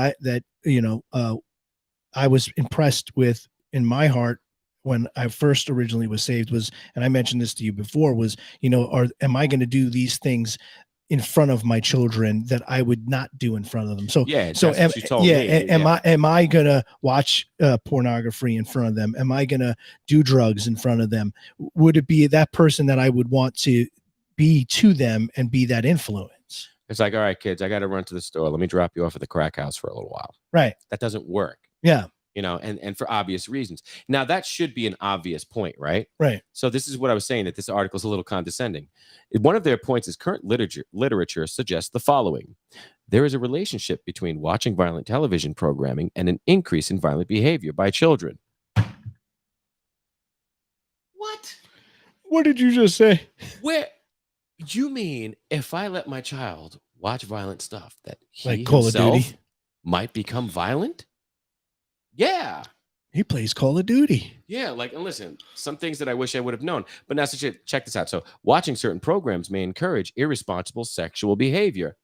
I was impressed with in my heart when I first originally was saved was, and I mentioned this to you before, was, am I going to do these things in front of my children that I would not do in front of them? So am I going to watch pornography in front of them? Am I going to do drugs in front of them? Would it be that person that I would want to be to them and be that influence? It's like, all right, kids, I got to run to the store. Let me drop you off at the crack house for a little while. Right. That doesn't work. Yeah. And for obvious reasons. Now, that should be an obvious point, right? Right. So this is what I was saying, that this article is a little condescending. One of their points is current literature suggests the following. There is a relationship between watching violent television programming and an increase in violent behavior by children. What? What did you just say? Where? You mean if I let my child watch violent stuff that he like Call of Duty might become violent? Yeah. He plays Call of Duty. Yeah, and listen, some things that I wish I would have known. But now, so check this out. So watching certain programs may encourage irresponsible sexual behavior.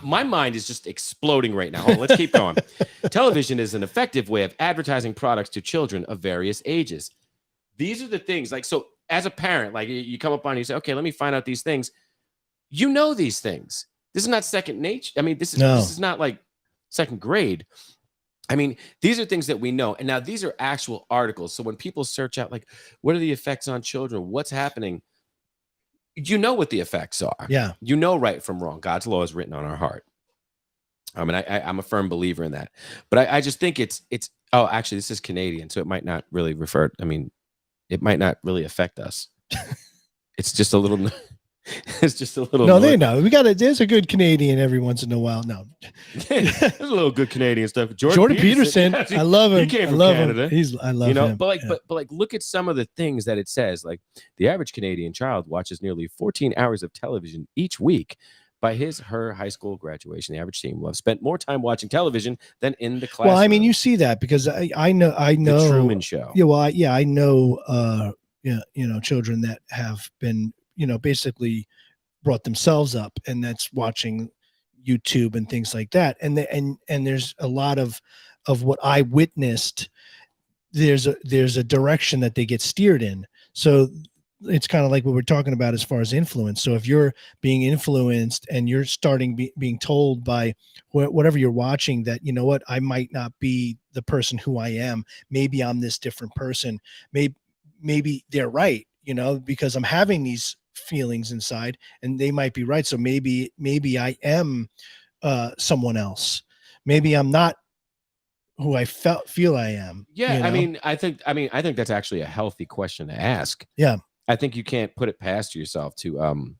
My mind is just exploding right now. Let's keep going. Television is an effective way of advertising products to children of various ages. These are the things, so as a parent, you come up on, you say, okay, let me find out these things. These things. This is not second nature. I mean, this is not like second grade. I mean, these are things that we know. And now these are actual articles. So when people search out, what are the effects on children? What's happening? You know what the effects are. Yeah. Right from wrong. God's law is written on our heart. I mean, I'm a firm believer in that. But I just think it's actually, this is Canadian, so it might not really it might not really affect us. It's just a little... It's just a little. No, they know. There's a good Canadian every once in a while. No, there's a little good Canadian stuff. Jordan Peterson. I love him. He came from Canada. I love him. But look at some of the things that it says. The average Canadian child watches nearly 14 hours of television each week, By her high school graduation, the average teen will have spent more time watching television than in the classroom. Well, I mean, you see that because I know the Truman Show. Yeah, well, I know children that have been basically brought themselves up, and that's watching YouTube and things like that. And there's a lot of what I witnessed. There's a direction that they get steered in. So it's kind of like what we're talking about as far as influence. So if you're being influenced and you're starting being told by whatever you're watching that, you know what, I might not be the person who I am. Maybe I'm this different person. Maybe they're right, because I'm having these feelings inside, and they might be right. So maybe I am someone else. Maybe I'm not who I feel I am. Yeah, I think that's actually a healthy question to ask. Yeah. I think you can't put it past yourself to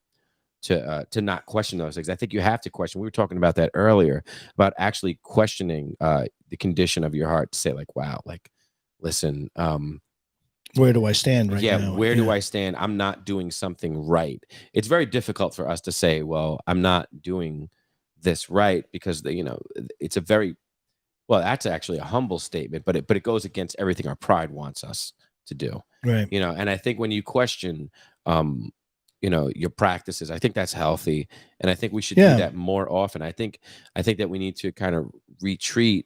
not question those things. I think you have to question. We were talking about that earlier, about actually questioning the condition of your heart, to say like, wow, like, listen, where do I stand right now? Where do I stand? I'm not doing something right. It's very difficult for us to say, well, I'm not doing this right, because it's a very, well, that's actually a humble statement, but it goes against everything our pride wants us to do. Right. And I think when you question your practices, I think that's healthy. And I think we should do that more often. I think that we need to kind of retreat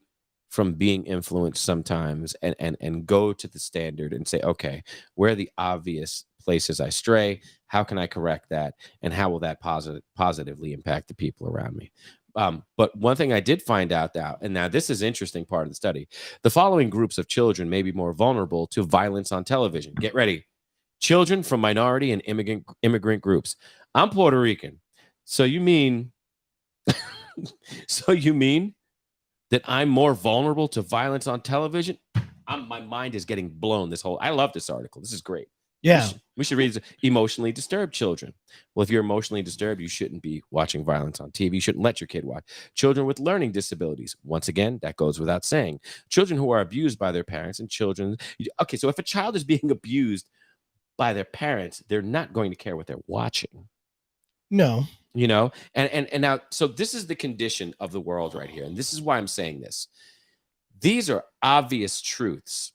from being influenced sometimes and go to the standard and say, okay, where are the obvious places I stray? How can I correct that? And how will that positively impact the people around me? But one thing I did find out now, and now this is interesting part of the study, the following groups of children may be more vulnerable to violence on television. Get ready. Children from minority and immigrant groups. I'm Puerto Rican. So you mean that I'm more vulnerable to violence on television? My mind is getting blown. I love this article. This is great. Yeah. We should read emotionally disturbed children. Well, if you're emotionally disturbed, you shouldn't be watching violence on TV. You shouldn't let your kid watch. Children with learning disabilities. Once again, that goes without saying. Children who are abused by their parents and children. Okay, so if a child is being abused by their parents, they're not going to care what they're watching. No. And now, so this is the condition of the world right here. And this is why I'm saying this. These are obvious truths.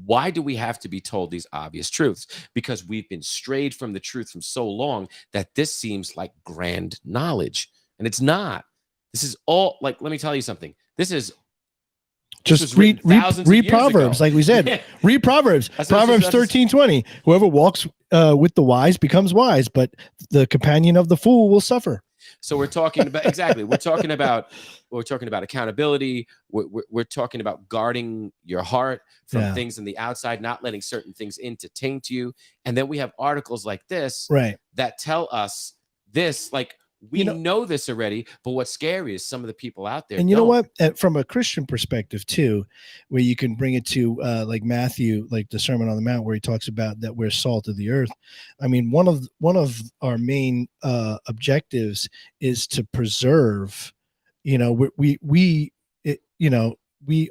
Why do we have to be told these obvious truths? Because we've been strayed from the truth for so long that this seems like grand knowledge, and it's not. This is all, like, let me tell you something. Just read Proverbs, like we said. Yeah. Read Proverbs. Proverbs 13:20. Whoever walks with the wise becomes wise, but the companion of the fool will suffer. So we're talking about exactly. We're talking about accountability. We're talking about guarding your heart from things in the outside, not letting certain things in to taint you. And then we have articles like this, right, that tell us this. Like, we know this already, but what's scary is some of the people out there. And you know what? From a Christian perspective too, where you can bring it to like Matthew, like the Sermon on the Mount, where he talks about that we're salt of the earth. I mean, one of our main objectives is to preserve. We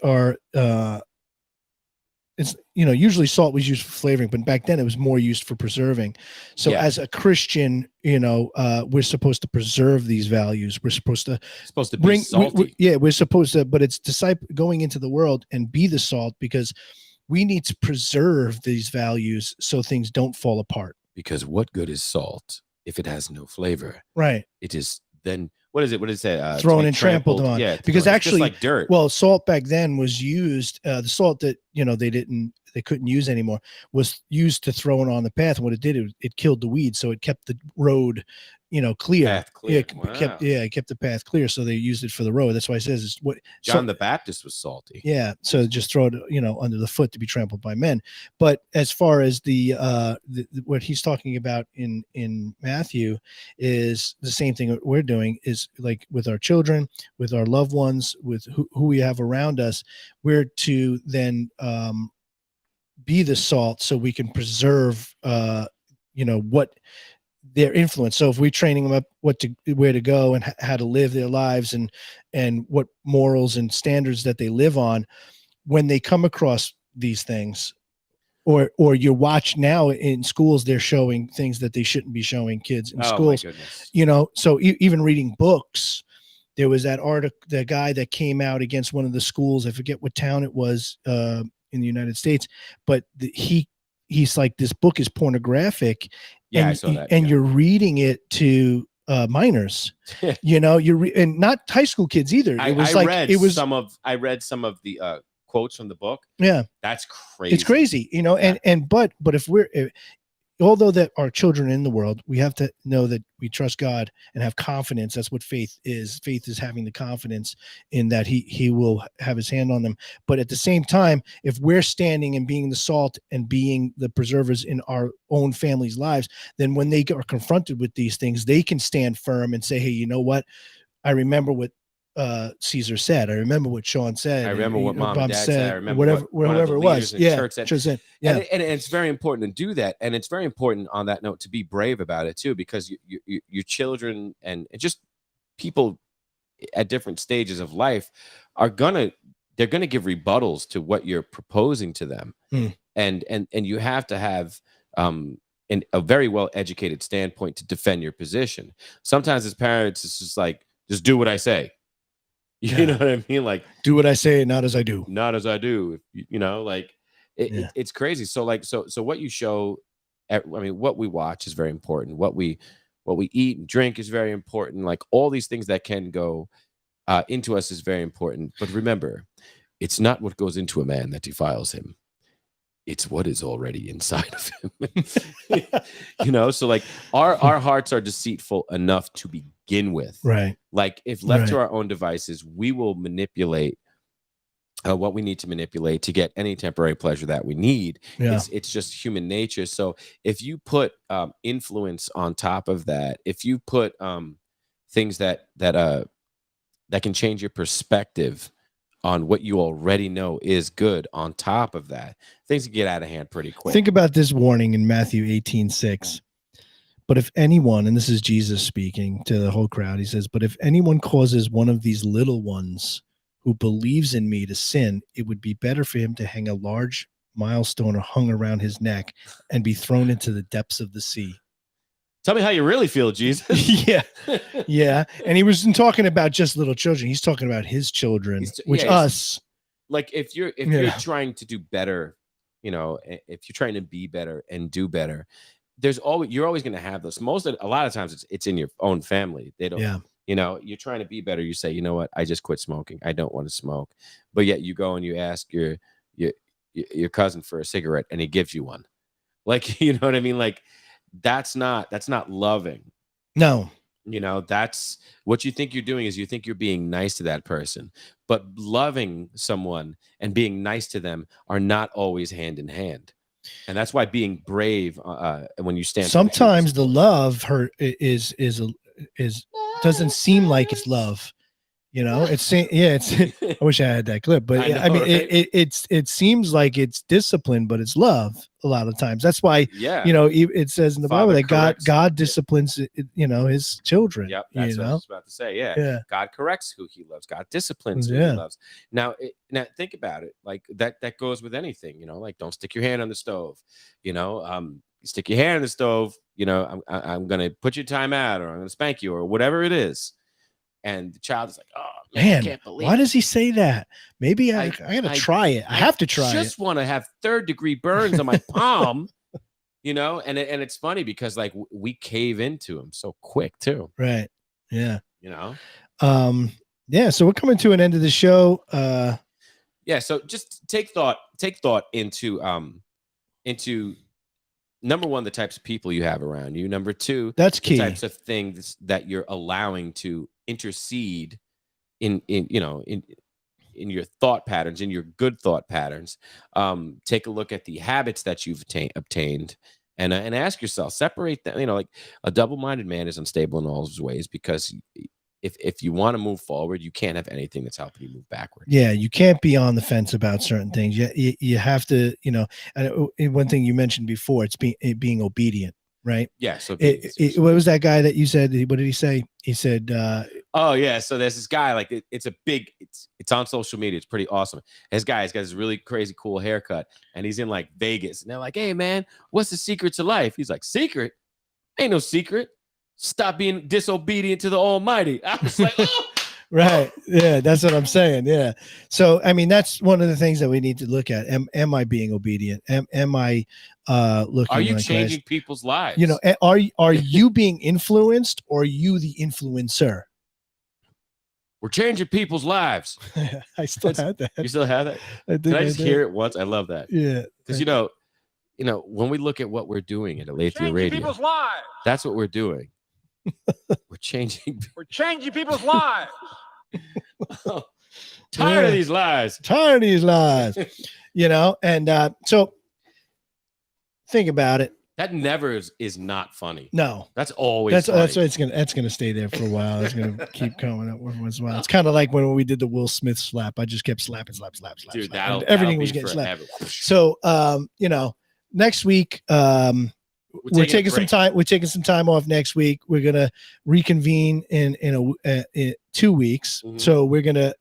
are. It's usually salt was used for flavoring, but back then it was more used for preserving. So as a Christian, we're supposed to preserve these values. We're supposed to bring salty. We're supposed to, but it's going into the world and be the salt, because we need to preserve these values so things don't fall apart. Because what good is salt if it has no flavor? Right. It is then. What is it? What is it? Thrown and trampled on. Yeah, because actually, just like dirt. Well, salt back then was used. The salt that they couldn't use anymore was used to throw it on the path. And what it did, it killed the weeds, so it kept the road, clear. Path clear. It kept the path clear. So they used it for the road. That's why it says it's what John the Baptist was salty. Yeah. So just throw it, under the foot to be trampled by men. But as far as the what he's talking about in Matthew is the same thing that we're doing, is like with our children, with our loved ones, with who we have around us. We're to then be the salt, so we can preserve what their influence. So if we're training them up where to go and how to live their lives and what morals and standards that they live on, when they come across these things, or you watch now in schools, they're showing things that they shouldn't be showing kids in schools. My goodness. You know, so even reading books, there was that article, the guy that came out against one of the schools, I forget what town it was in the United States, but he's like, this book is pornographic. Yeah, and, I saw that. And you're reading it to minors, you know, and not high school kids either. I read some of the quotes from the book. Yeah, that's crazy. It's crazy, you know. Yeah. But if although that our children in the world, we have to know that we trust God and have confidence. That's what faith is. Faith is having the confidence in that he will have his hand on them. But at the same time, if we're standing and being the salt and being the preservers in our own families' lives, then when they are confronted with these things, they can stand firm and say, hey, you know what? I remember what Caesar said. I remember what Sean said. I remember what Mom and Dad said. I remember whatever it was. Yeah, church said. Yeah. And it's very important to do that. And it's very important on that note to be brave about it too, because your children and just people at different stages of life they're gonna give rebuttals to what you're proposing to them. And you have to have a very well educated standpoint to defend your position. Sometimes as parents, it's just like, just do what I say. You know what I mean? Like, do what I say, not as I do. Not as I do. You know, like it's crazy. So like, so what you show, I mean, what we watch is very important. What we eat and drink is very important. Like all these things that can go into us is very important. But remember, it's not what goes into a man that defiles him. It's what is already inside of him. You know, so like our hearts are deceitful enough to begin with. Right. Like if left to our own devices, we will manipulate what we need to manipulate to get any temporary pleasure that we need. Yeah. It's just human nature. So if you put influence on top of that, if you put things that can change your perspective on what you already know is good on top of that, things can get out of hand pretty quick. Think about this warning in Matthew 18:6. But if anyone, and this is Jesus speaking to the whole crowd, he says, but if anyone causes one of these little ones who believes in me to sin, it would be better for him to hang a large milestone or hung around his neck and be thrown into the depths of the sea. Tell me how you really feel, Jesus. Yeah. Yeah. And he wasn't talking about just little children. He's talking about his children, us. Like if you're trying to do better, you know, if you're trying to be better and do better, you're always going to have those. A lot of times it's in your own family. They don't, you know, you're trying to be better. You say, you know what? I just quit smoking. I don't want to smoke. But yet you go and you ask your cousin for a cigarette and he gives you one. Like, you know what I mean? Like, that's not loving. No. You know, that's what you think you're doing is you think you're being nice to that person, but loving someone and being nice to them are not always hand in hand. And that's why being brave when you stand. Sometimes the love is doesn't seem like it's love. You know, I wish I had that clip, but I mean, right? it seems like it's discipline, but it's love a lot of times. That's why, you know, it says in the Bible that God disciplines, you know, his children. Yep, that's what I was about to say. Yeah, God corrects who he loves. God disciplines who he loves. Now think about it. Like that goes with anything. You know, like don't stick your hand on the stove. You know, stick your hand on the stove. You know, I'm gonna put you time out, or I'm gonna spank you, or whatever it is. And the child is like, oh, man, I can't believe why does he say that? Maybe I got to try it. I have to try it. I just want to have 3rd-degree burns on my palm, you know? And it's funny because, like, we cave into him so quick, too. Right. Yeah. You know? Yeah, so we're coming to an end of the show. Yeah, so just take thought into number one, the types of people you have around you. Number two, that's key. The types of things that you're allowing to intercede in your thought patterns, in your good thought patterns. Take a look at the habits that you've obtained and ask yourself, separate them. You know, like a double-minded man is unstable in all his ways, because if you want to move forward, you can't have anything that's helping you move backward. Yeah, you can't be on the fence about certain things. You have to, you know, and one thing you mentioned before, it's being obedient, right? Yeah. So what was that guy that you said? What did he say? He said, Oh yeah, so there's this guy, like it's a big, it's on social media. It's pretty awesome. This guy, he's got this really crazy cool haircut, and he's in like Vegas. And they're like, "Hey man, what's the secret to life?" He's like, "Secret? Ain't no secret. Stop being disobedient to the Almighty." I was like, "Oh." Right. Yeah, that's what I'm saying. Yeah. So I mean, that's one of the things that we need to look at. Am I being obedient? Am I looking? Are you like changing Christ? people's lives? You know, are you being influenced, or are you the influencer? We're changing people's lives. I still had that. You still have that? Can I just hear it once? I love that. Yeah. Because you know, when we look at what we're doing at Alethea Radio, people's lives. that's what we're doing. We're changing people's lives. Tired of these lies. Tired of these lies. And so think about it. That never is not funny. No, that's always funny. That's gonna stay there for a while. It's gonna keep coming up once in a while. It's kind of like when we did the Will Smith slap. I just kept slapping. Dude, everything was getting slapped. So next week we're taking some time. We're taking some time off next week. We're gonna reconvene in 2 weeks. Mm-hmm. So we're gonna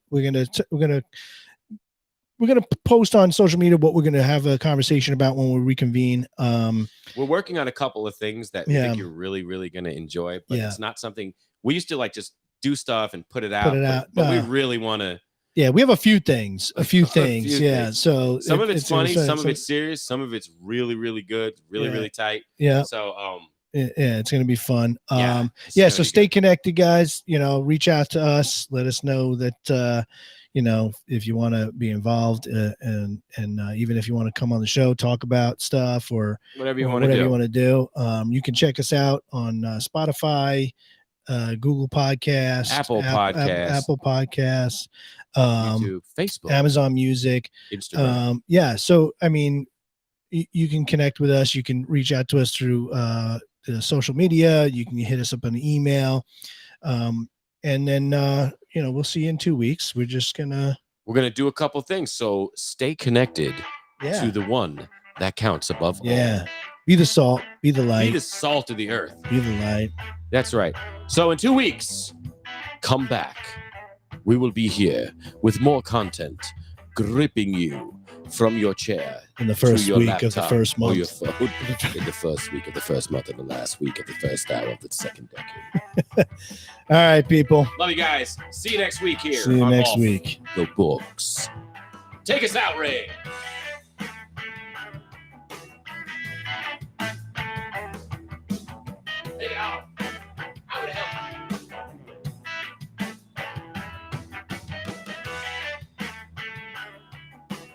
post on social media what we're gonna have a conversation about when we reconvene. We're working on a couple of things that we think you're really, really gonna enjoy, but it's not something we used to like just do stuff and put it out. But we really want to. Yeah, we have a few things. Yeah. So some of it's funny, some of it's serious, some of it's really, really good, really tight. Yeah. So yeah, it's gonna be fun. So stay connected, guys. Reach out to us. Let us know that if you want to be involved, and even if you want to come on the show, talk about stuff or whatever you want to do. You can check us out on Spotify, Google Podcasts, Apple Podcasts, YouTube, Facebook, Amazon Music, Instagram. So I mean, you can connect with us. You can reach out to us through the social media. You can hit us up on the email, and then we'll see you in 2 weeks. We're gonna do a couple things. So stay connected to the one that counts above all. Yeah. Be the salt, be the light. Be the salt of the earth. Be the light. That's right. So in 2 weeks, come back. We will be here with more content, gripping you from your chair in the first week of the first month. Your phone, in the first week of the first month and the last week of the first hour of the second decade. All right, people. Love you guys. See you next week here. See you next week. The books. Take us out, Ray.